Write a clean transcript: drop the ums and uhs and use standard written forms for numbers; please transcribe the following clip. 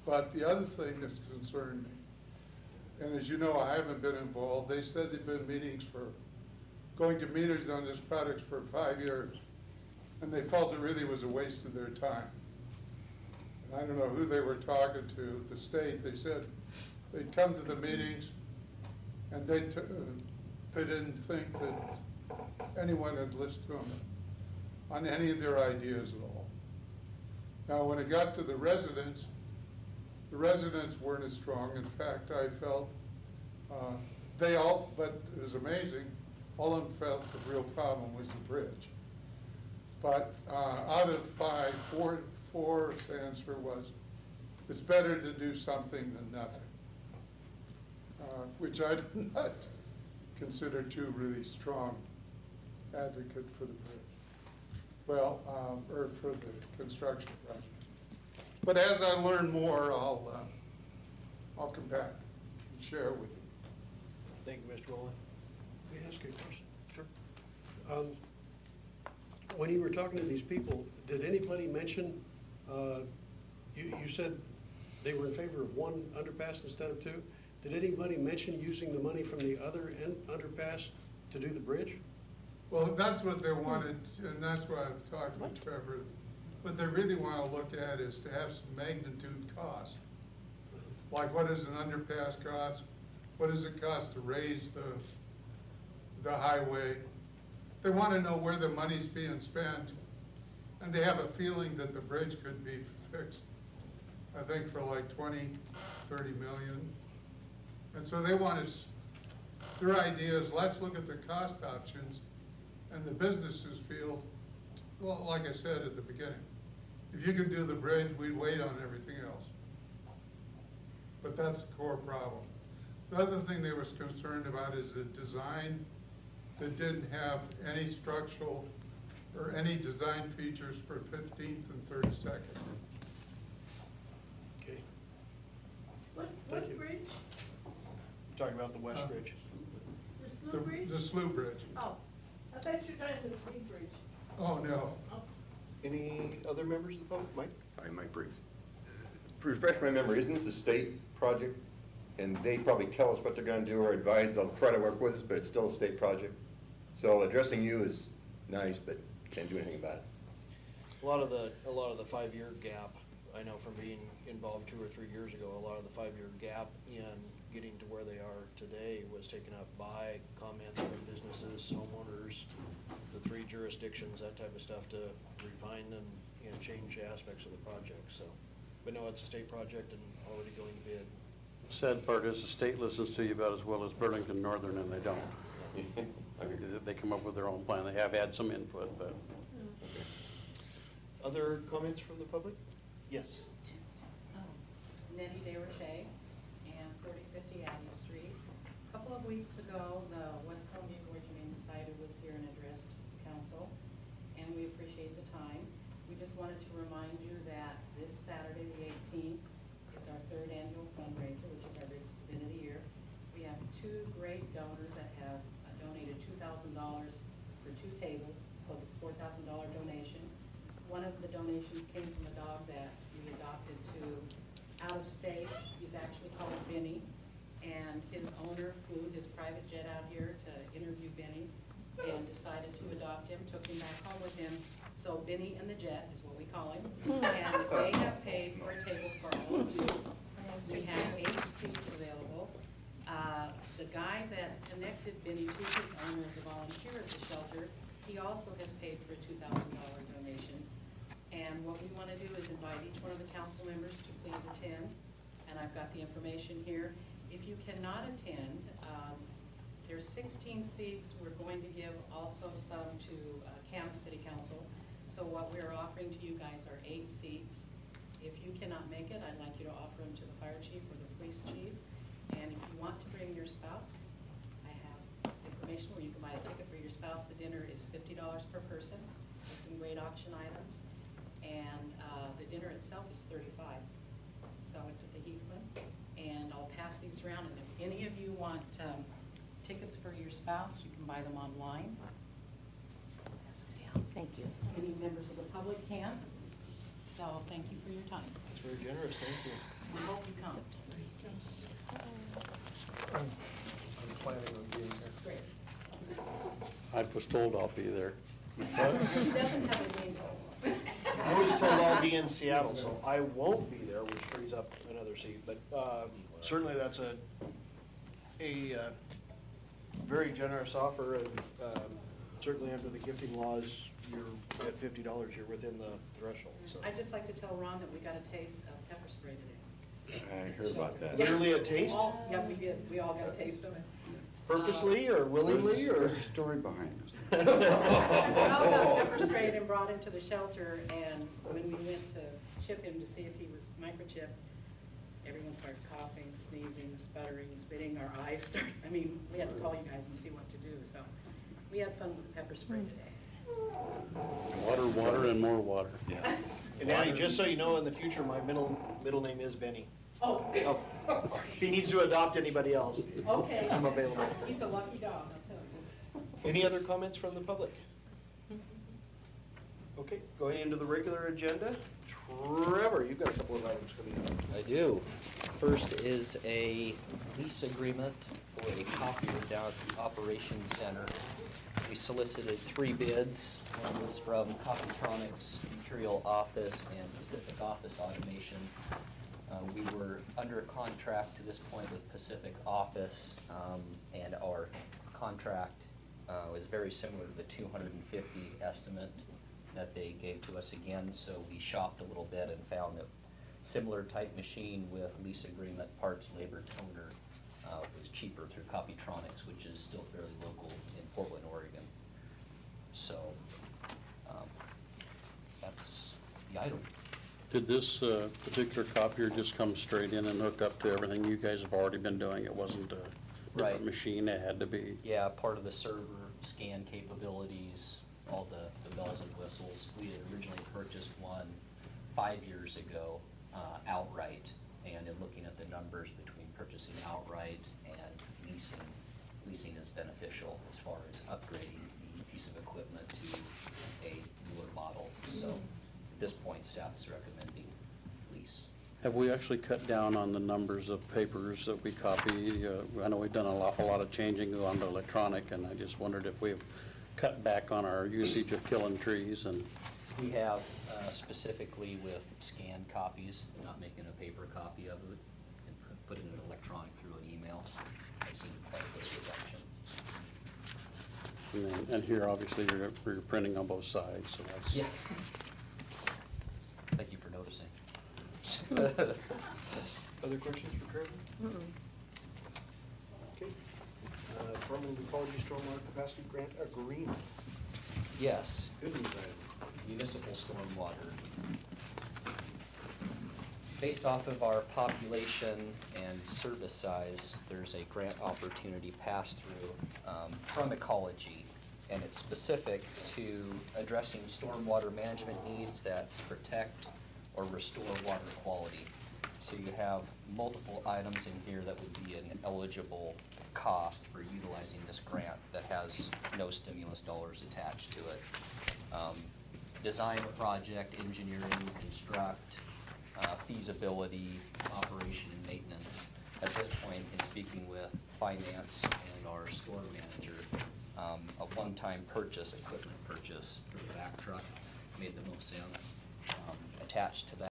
But the other thing that's concerned me, and as you know, I haven't been involved. They said they've been going to meetings on this project for 5 years, and they felt it really was a waste of their time. And I don't know who they were talking to, the state. They said they'd come to the meetings, and they didn't think that anyone had listened to them on any of their ideas at all. Now, when it got to the residents weren't as strong. In fact, I felt but it was amazing, all of them felt the real problem was the bridge. But out of 5, 4's answer was, it's better to do something than nothing, which I did not consider too really strong advocate for the bridge. Well, or for the construction project. But as I learn more, I'll come back and share with you. Thank you, Mr. Rowland. May I ask you a question? Sure. When you were talking to these people, did anybody mention, you said they were in favor of one underpass instead of 2. Did anybody mention using the money from the other underpass to do the bridge? Well, that's what they wanted, and that's why I've talked with Trevor. What they really want to look at is to have some magnitude cost. Like, what does an underpass cost? What does it cost to raise the highway? They want to know where the money's being spent, and they have a feeling that the bridge could be fixed, I think, for like 20, 30 million. And so they want us, their idea is, let's look at the cost options. And the businesses feel, well, like I said at the beginning, if you can do the bridge, we'd wait on everything else. But that's the core problem. The other thing they were concerned about is the design that didn't have any structural or any design features for 15th and 32nd. Okay. What bridge? Talking about the West Bridge. The Slough Bridge? The Slough Bridge. Oh, I thought you were talking to the big bridge. Oh, no. Oh. Any other members of the public? Mike? Hi, Mike Briggs. To refresh my memory, isn't this a state project? And they probably tell us what they're going to do or advise. They'll try to work with us, but it's still a state project. So addressing you is nice, but can't do anything about it. A lot of the 5-year gap, I know from being involved 2 or 3 years ago, a lot of the 5-year gap in getting to where they are today was taken up by comments from businesses, homeowners, the 3 jurisdictions, that type of stuff to refine and change aspects of the project. So, but no, it's a state project and already going to bid. Sad part is the state listens to you about as well as Burlington Northern, and they don't. I mean, they come up with their own plan. They have had some input, but. Okay. Other comments from the public? Yes. Nettie DeRoche and 3050 Abbey Street. A couple of weeks ago, the West Columbia Gorge Humane Society was here and addressed the council, and we appreciate the time. We just wanted to remind you that this Saturday, the 18th, is our 3rd annual fundraiser, which is our biggest event of the year. We have 2 great donors that have donated $2,000 for 2 tables, so it's $4,000 donation. One of the donations came from a dog that we adopted to out of state. He's actually called Benny, and his owner flew his private jet out here to interview Benny and decided to adopt him, took him back home with him. So Benny and the Jet is what we call him, and they have paid for a table for all of you. We have 8 seats available. The guy that connected Benny to his owner as a volunteer at the shelter, he also has paid for a $2,000 donation. And what we want to do is invite each one of the council members to please attend. And I've got the information here. If you cannot attend, there's 16 seats. We're going to give also some to Camas City Council. So what we're offering to you guys are 8 seats. If you cannot make it, I'd like you to offer them to the fire chief or the police chief. And if you want to bring your spouse, I have information where you can buy a ticket for your spouse. The dinner is $50 per person with some great auction items. And the dinner itself is $35. So it's at the Heathman. And I'll pass these around. And if any of you want tickets for your spouse, you can buy them online. Pass it down. Thank you. Any members of the public can. So thank you for your time. That's very generous, thank you. We hope you come. I'm planning on being there. Great. I was told I'll be there. He doesn't have a window. I was told I'll be in Seattle, so I won't be there, which frees up another seat, but certainly that's a very generous offer, and certainly under the gifting laws, you're at $50, you're within the threshold, so. I'd just like to tell Ron that we got a taste of pepper spray today. I heard about that. Literally a taste? Yeah, we did. We all got a taste of it. Purposely or willingly, or? There's a story behind this. Ron got pepper sprayed and brought into the shelter, and when we went to chip him to see if he was microchipped, everyone started coughing, sneezing, sputtering, spitting, our eyes started, I mean, we had to call you guys and see what to do, so we had fun with the pepper spray today. Water, water, and more water. Yeah. And Annie, just so you know, in the future, my middle name is Benny. Oh, If he needs to adopt anybody else, okay. I'm available. He's a lucky dog, I'll tell you. Any other comments from the public? Okay, going into the regular agenda. Trevor, you've got a couple of items coming up. I do. First is a lease agreement for a copier down at the Operations Center. We solicited 3 bids. One was from Copytronics, Imperial Office, and Pacific Office Automation. We were under contract to this point with Pacific Office, and our contract was very similar to the 250 estimate that they gave to us again, so we shopped a little bit and found that similar type machine with lease agreement, parts, labor, toner was cheaper through Copytronics, which is still fairly local in Portland, Oregon. So that's the item. Did this particular copier just come straight in and hook up to everything you guys have already been doing? It wasn't a Right. different machine, it had to be? Yeah, part of the server scan capabilities, all the bells and whistles. We had originally purchased one 5 years ago outright, and in looking at the numbers between purchasing outright and leasing is beneficial as far as upgrading the piece of equipment to a newer model. So at this point, staff is recommending lease. Have we actually cut down on the numbers of papers that we copy? I know we've done an awful lot of changing onto electronic, and I just wondered if we've cut back on our usage of killing trees and. We have specifically with scanned copies, not making a paper copy of it and putting it electronic through an email. I've seen quite a bit of reduction. And here, obviously, you're printing on both sides, so that's. Yeah. Thank you for noticing. Other questions for Trevor? Okay. Formally, we call you Stormwater Capacity Grant Agreement. Yes, Good news item. municipal stormwater. Based off of our population and service size, there's a grant opportunity pass-through from Ecology, and it's specific to addressing stormwater management needs that protect or restore water quality. So you have multiple items in here that would be an eligible cost for utilizing this grant that has no stimulus dollars attached to it. Design a project, engineering, construct, feasibility, operation, and maintenance. At this point, in speaking with finance and our store manager, a one-time purchase, equipment purchase for the back truck made the most sense. Attached to that